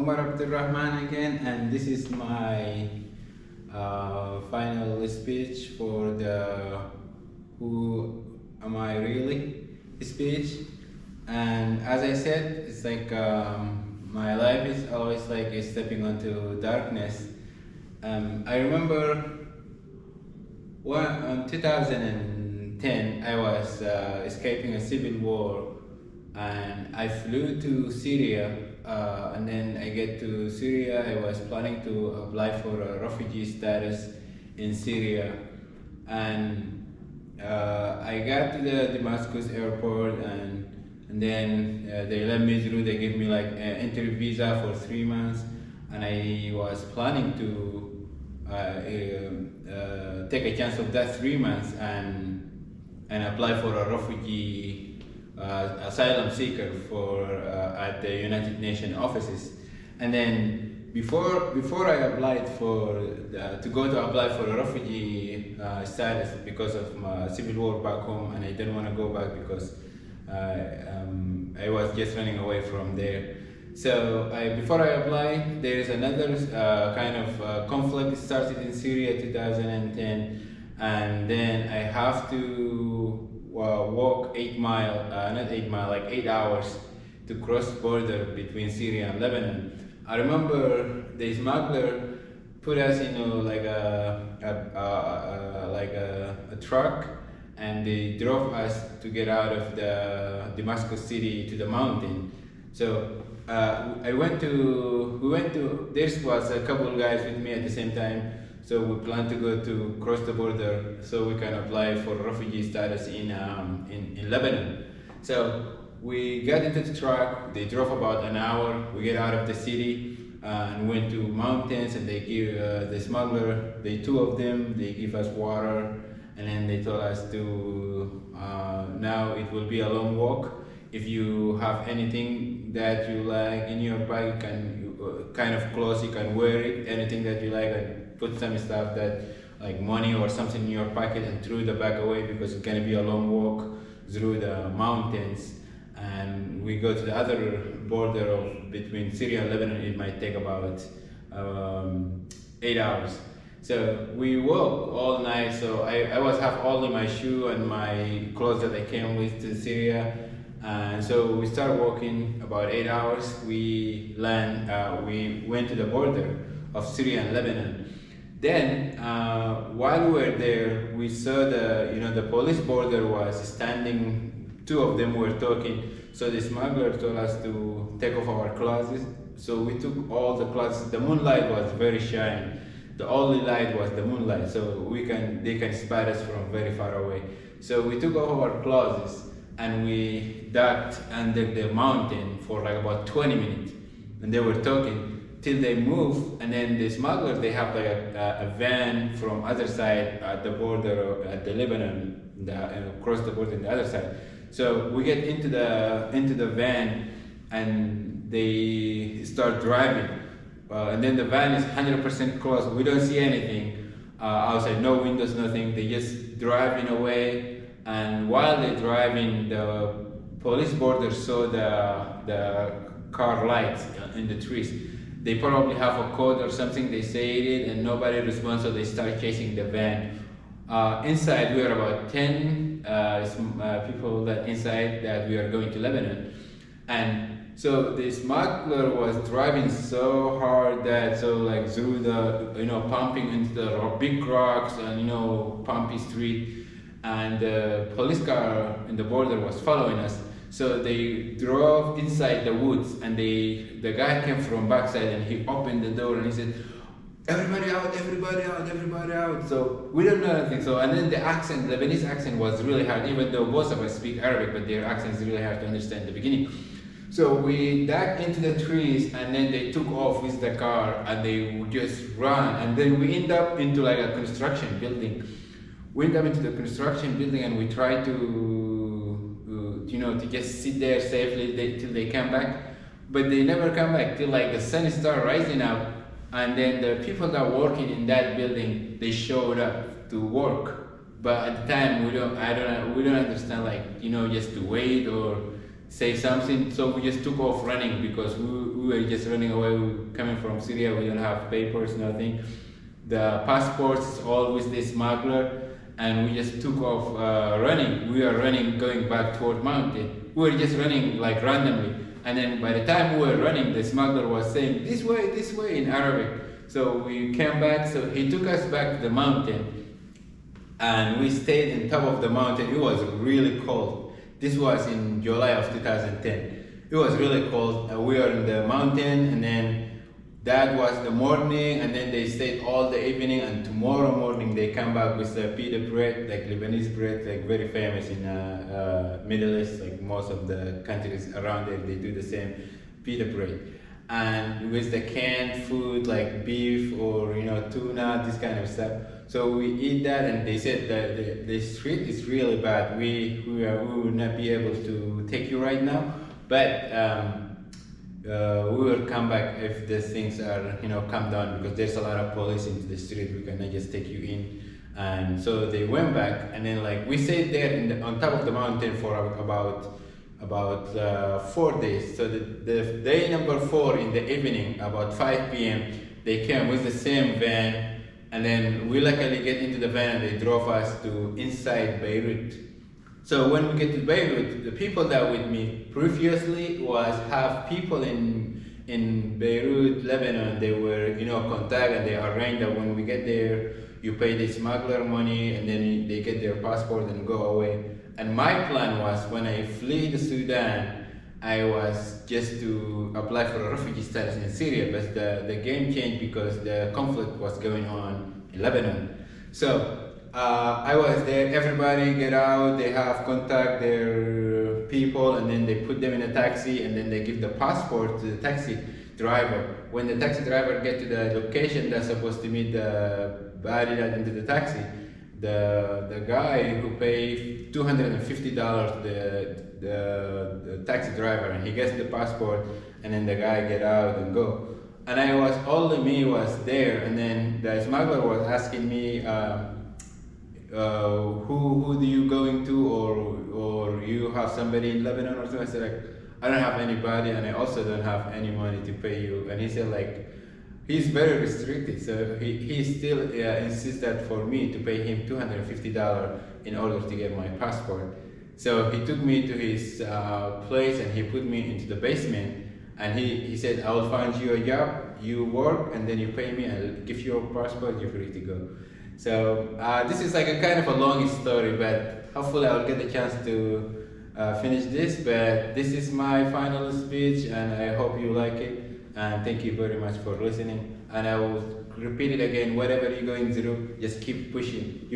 Umar Abdulrahman again, and this is my final speech for the Who Am I Really speech. And as I said, it's like my life is always like stepping onto darkness. I remember in 2010 I was escaping a civil war, and I flew to Syria, and then I get to Syria. I was planning to apply for a refugee status in Syria, and I got to the Damascus airport, and then they let me through. They gave me like an entry visa for 3 months, and I was planning to take a chance of that 3 months and apply for a refugee asylum seeker for at the United Nations offices. And then before I applied to go to apply for a refugee status because of my civil war back home, and I didn't want to go back because I was just running away from there. So before I applied, there is another kind of conflict started in Syria 2010, and then I have to walk 8 mile, not 8 mile, like 8 hours to cross the border between Syria and Lebanon. I remember the smuggler put us in like a truck, and they drove us to get out of the Damascus city to the mountain. So we went to, there was a couple of guys with me at the same time. So we plan to go to cross the border so we can apply for refugee status in Lebanon. So we got into the truck. They drove about an hour. We get out of the city and went to mountains, and they give the smuggler, two of them, they give us water, and then they told us to now it will be a long walk. If you have anything that you like in your bag, you can kind of clothes, you can wear it, anything that you like, and put some stuff that like money or something in your pocket and throw the bag away, because it's gonna be a long walk through the mountains. And we go to the other border of between Syria and Lebanon. It might take about 8 hours. So we walk all night. So I have only my shoe and my clothes that I came with to Syria. And so we start walking about 8 hours. We went to the border of Syria and Lebanon. Then while we were there, we saw the police border was standing. Two of them were talking. So the smuggler told us to take off our clothes. So we took all the clothes. The moonlight was very shiny. The only light was the moonlight, so they can spot us from very far away. So we took off our clothes and we ducked under the mountain for like about 20 minutes, and they were talking till they moved. And then the smugglers, they have like a van from other side at the border at the Lebanon, across the border on the other side. So we get into the van, and they start driving. And then the van is 100% closed. We don't see anything outside, no windows, nothing. They just driving away. And while they're driving, the police border saw the car lights in the trees. They probably have a code or something. They say it, and nobody responds, so they start chasing the van. Inside, we are about 10 people inside that we are going to Lebanon. And so the smuggler was driving so hard that through the pumping into the big rocks and pumpy street, and the police car in the border was following us. So they drove inside the woods, and the guy came from backside, and he opened the door and he said, "Everybody out, everybody out, everybody out." So we don't know anything. So, and then the Lebanese accent was really hard, even though most of us speak Arabic, but their accent is really hard to understand in the beginning. So we dug into the trees, and then they took off with the car, and they would just run. And then we end up into like a construction building. We end up into the construction building, and we try to just sit there safely till they come back. But they never come back till like the sun started rising up. And then the people that were working in that building, they showed up to work. But at the time, we don't understand, just to wait or say something. So we just took off running because we were just running away. We were coming from Syria. We don't have papers, nothing. The passports is always the smuggler, and we just took off running. We are running, going back toward mountain. We were just running like randomly, and then by the time we were running, the smuggler was saying this way in Arabic. So we came back. So he took us back to the mountain, and we stayed on top of the mountain. It was really cold. This was in July of 2010. It was really cold. We were in the mountain, and then that was the morning, and then they stayed all the evening, and tomorrow morning they come back with the pita bread, like Lebanese bread, like very famous in Middle East, like most of the countries around there, they do the same pita bread. And with the canned food like beef or tuna, this kind of stuff. So we eat that, and they said that the street is really bad. We will not be able to take you right now, but we will come back if these things are calm down, because there's a lot of police into the street. We cannot just take you in. And so they went back, and then like we stayed there on top of the mountain for about 4 days. So the day number 4 in the evening, about 5 p.m., they came with the same van, and then we luckily get into the van, and they drove us to inside Beirut. So when we get to Beirut, the people that were with me previously was have people in Beirut, Lebanon. They were contact, and they arranged that when we get there, you pay the smuggler money, and then they get their passport and go away. And my plan was, when I flee to Sudan, I was just to apply for a refugee status in Syria, but the game changed because the conflict was going on in Lebanon. So I was there, everybody get out, they have contact their people, and then they put them in a taxi, and then they give the passport to the taxi driver. When the taxi driver get to the location they're supposed to meet the body that into the taxi, the guy who paid $250 the taxi driver, and he gets the passport, and then the guy get out and go. And only me was there, and then the smuggler was asking me, who do you going to, or you have somebody in Lebanon or something? I said like, I don't have anybody, and I also don't have any money to pay you. And he said like, he's very restricted, so he still insists that for me to pay him $250 in order to get my passport. So he took me to his place, and he put me into the basement, and he said, I will find you a job, you work, and then you pay me, I'll give you your passport, you're free to go. So this is like a kind of a long story, but hopefully I'll get the chance to finish this. But this is my final speech, and I hope you like it. And thank you very much for listening. And I will repeat it again, whatever you're going through, just keep pushing.